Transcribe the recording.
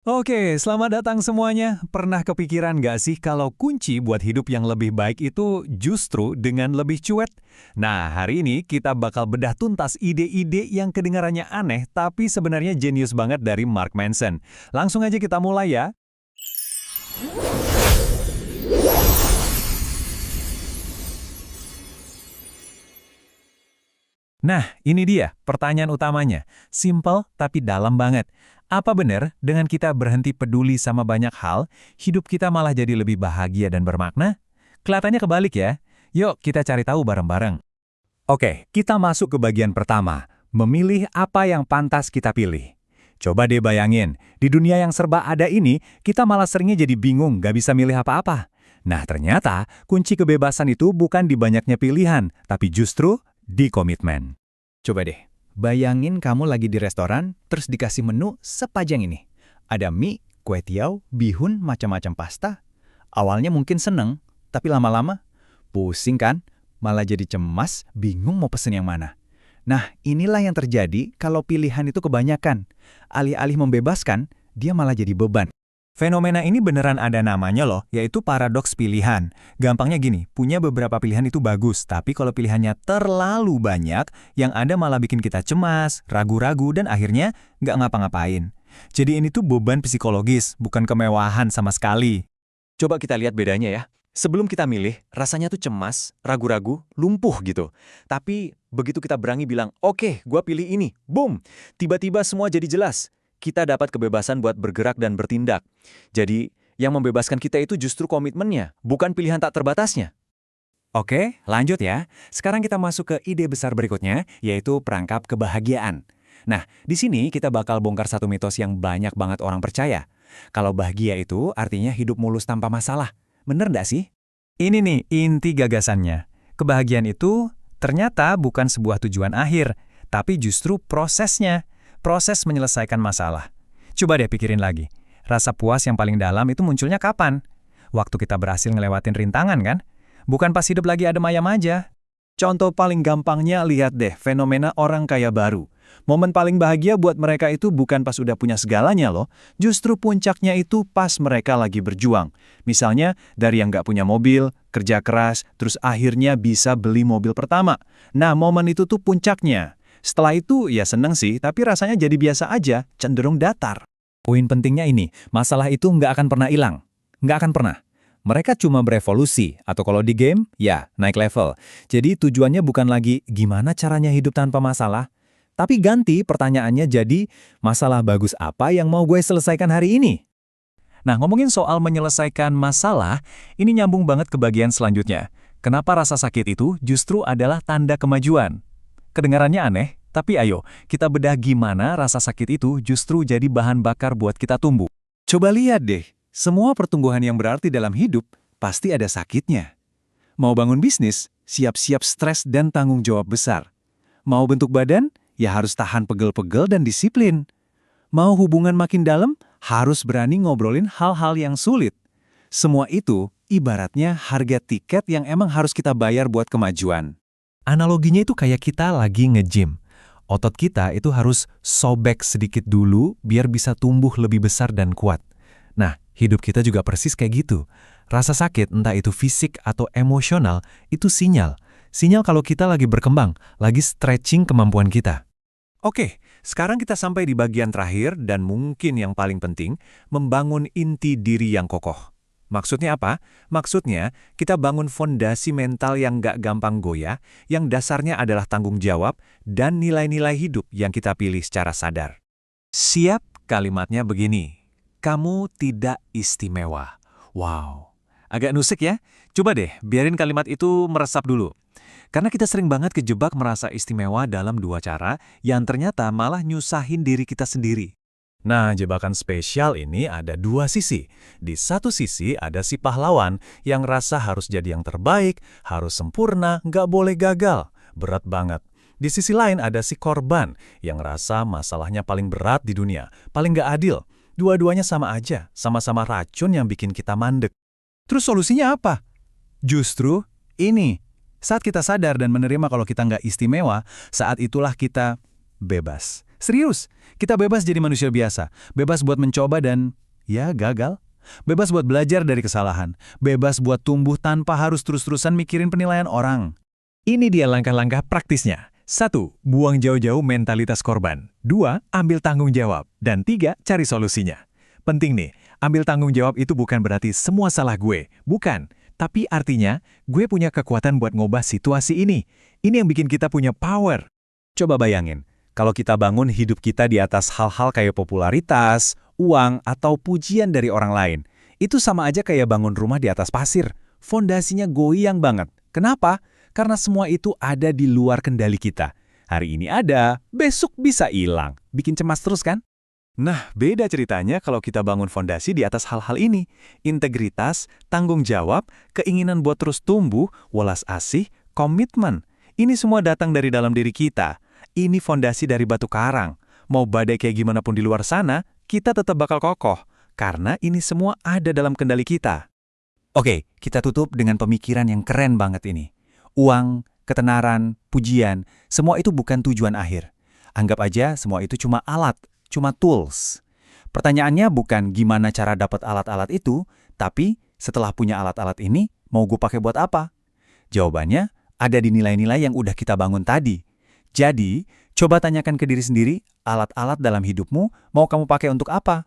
Oke, selamat datang semuanya. Pernah kepikiran nggak sih kalau kunci buat hidup yang lebih baik itu justru dengan lebih cuek? Nah, hari ini kita bakal bedah tuntas ide-ide yang kedengarannya aneh tapi sebenarnya jenius banget dari Mark Manson. Langsung aja kita mulai ya. Nah, ini dia pertanyaan utamanya. Simple tapi dalam banget. Apa benar dengan kita berhenti peduli sama banyak hal, hidup kita malah jadi lebih bahagia dan bermakna? Kelihatannya kebalik ya. Yuk kita cari tahu bareng-bareng. Oke, kita masuk ke bagian pertama. Memilih apa yang pantas kita pilih. Coba deh bayangin, di dunia yang serba ada ini, kita malah seringnya jadi bingung gak bisa milih apa-apa. Nah ternyata, kunci kebebasan itu bukan di banyaknya pilihan, tapi justru di komitmen. Coba deh, bayangin kamu lagi di restoran, terus dikasih menu sepanjang ini. Ada mie, kue tiaw, bihun, macam-macam pasta. Awalnya mungkin seneng, tapi lama-lama pusing kan? Malah jadi cemas, bingung mau pesen yang mana. Nah, inilah yang terjadi kalau pilihan itu kebanyakan. Alih-alih membebaskan, dia malah jadi beban. Fenomena ini beneran ada namanya loh, yaitu paradoks pilihan. Gampangnya gini, punya beberapa pilihan itu bagus, tapi kalau pilihannya terlalu banyak, yang ada malah bikin kita cemas, ragu-ragu, dan akhirnya nggak ngapa-ngapain. Jadi ini tuh beban psikologis, bukan kemewahan sama sekali. Coba kita lihat bedanya ya. Sebelum kita milih, rasanya tuh cemas, ragu-ragu, lumpuh gitu. Tapi begitu kita berani bilang, oke, gua pilih ini, boom! Tiba-tiba semua jadi jelas. Kita dapat kebebasan buat bergerak dan bertindak. Jadi, yang membebaskan kita itu justru komitmennya, bukan pilihan tak terbatasnya. Oke, lanjut ya. Sekarang kita masuk ke ide besar berikutnya, yaitu perangkap kebahagiaan. Nah, di sini kita bakal bongkar satu mitos yang banyak banget orang percaya. Kalau bahagia itu artinya hidup mulus tanpa masalah. Bener nggak sih? Ini nih inti gagasannya. Kebahagiaan itu ternyata bukan sebuah tujuan akhir, tapi justru prosesnya. Proses menyelesaikan masalah. Coba deh pikirin lagi. Rasa puas yang paling dalam itu munculnya kapan? Waktu kita berhasil ngelewatin rintangan kan? Bukan pas hidup lagi adem ayam aja. Contoh paling gampangnya lihat deh fenomena orang kaya baru. Momen paling bahagia buat mereka itu bukan pas udah punya segalanya loh, justru puncaknya itu pas mereka lagi berjuang. Misalnya dari yang nggak punya mobil, kerja keras, terus akhirnya bisa beli mobil pertama. Nah momen itu tuh puncaknya. Setelah itu ya seneng sih, tapi rasanya jadi biasa aja, cenderung datar. Poin pentingnya ini, masalah itu nggak akan pernah hilang. Nggak akan pernah. Mereka cuma berevolusi, atau kalau di game, ya naik level. Jadi tujuannya bukan lagi gimana caranya hidup tanpa masalah, tapi ganti pertanyaannya jadi, masalah bagus apa yang mau gue selesaikan hari ini? Nah, ngomongin soal menyelesaikan masalah, ini nyambung banget ke bagian selanjutnya. Kenapa rasa sakit itu justru adalah tanda kemajuan? Kedengarannya aneh, tapi ayo, kita bedah gimana rasa sakit itu justru jadi bahan bakar buat kita tumbuh. Coba lihat deh, semua pertumbuhan yang berarti dalam hidup pasti ada sakitnya. Mau bangun bisnis, siap-siap stres dan tanggung jawab besar. Mau bentuk badan, ya harus tahan pegel-pegel dan disiplin. Mau hubungan makin dalam, harus berani ngobrolin hal-hal yang sulit. Semua itu ibaratnya harga tiket yang emang harus kita bayar buat kemajuan. Analoginya itu kayak kita lagi nge-gym. Otot kita itu harus sobek sedikit dulu biar bisa tumbuh lebih besar dan kuat. Nah, hidup kita juga persis kayak gitu. Rasa sakit, entah itu fisik atau emosional, itu sinyal. Sinyal kalau kita lagi berkembang, lagi stretching kemampuan kita. Oke, sekarang kita sampai di bagian terakhir dan mungkin yang paling penting, membangun inti diri yang kokoh. Maksudnya apa? Maksudnya, kita bangun fondasi mental yang nggak gampang goyah, yang dasarnya adalah tanggung jawab dan nilai-nilai hidup yang kita pilih secara sadar. Siap, kalimatnya begini. Kamu tidak istimewa. Wow, agak nusik ya? Coba deh, biarin kalimat itu meresap dulu. Karena kita sering banget kejebak merasa istimewa dalam dua cara yang ternyata malah nyusahin diri kita sendiri. Nah, jebakan spesial ini ada dua sisi. Di satu sisi ada si pahlawan yang rasa harus jadi yang terbaik, harus sempurna, nggak boleh gagal. Berat banget. Di sisi lain ada si korban yang rasa masalahnya paling berat di dunia, paling nggak adil. Dua-duanya sama aja, sama-sama racun yang bikin kita mandek. Terus solusinya apa? Justru ini. Saat kita sadar dan menerima kalau kita nggak istimewa, saat itulah kita bebas. Serius, kita bebas jadi manusia biasa. Bebas buat mencoba dan, ya, gagal. Bebas buat belajar dari kesalahan. Bebas buat tumbuh tanpa harus terus-terusan mikirin penilaian orang. Ini dia langkah-langkah praktisnya. 1. Buang jauh-jauh mentalitas korban. 2. Ambil tanggung jawab. Dan 3. Cari solusinya. Penting nih, ambil tanggung jawab itu bukan berarti semua salah gue. Bukan. Tapi artinya, gue punya kekuatan buat ngubah situasi ini. Ini yang bikin kita punya power. Coba bayangin, kalau kita bangun hidup kita di atas hal-hal kayak popularitas, uang, atau pujian dari orang lain. Itu sama aja kayak bangun rumah di atas pasir. Fondasinya goyang banget. Kenapa? Karena semua itu ada di luar kendali kita. Hari ini ada, besok bisa hilang. Bikin cemas terus kan? Nah, beda ceritanya kalau kita bangun fondasi di atas hal-hal ini. Integritas, tanggung jawab, keinginan buat terus tumbuh, welas asih, komitmen. Ini semua datang dari dalam diri kita. Ini fondasi dari batu karang. Mau badai kayak gimana pun di luar sana, kita tetap bakal kokoh. Karena ini semua ada dalam kendali kita. Oke, kita tutup dengan pemikiran yang keren banget ini. Uang, ketenaran, pujian, semua itu bukan tujuan akhir. Anggap aja semua itu cuma alat, cuma tools. Pertanyaannya bukan gimana cara dapat alat-alat itu, tapi setelah punya alat-alat ini, mau gue pakai buat apa? Jawabannya ada di nilai-nilai yang udah kita bangun tadi. Jadi, coba tanyakan ke diri sendiri, alat-alat dalam hidupmu mau kamu pakai untuk apa?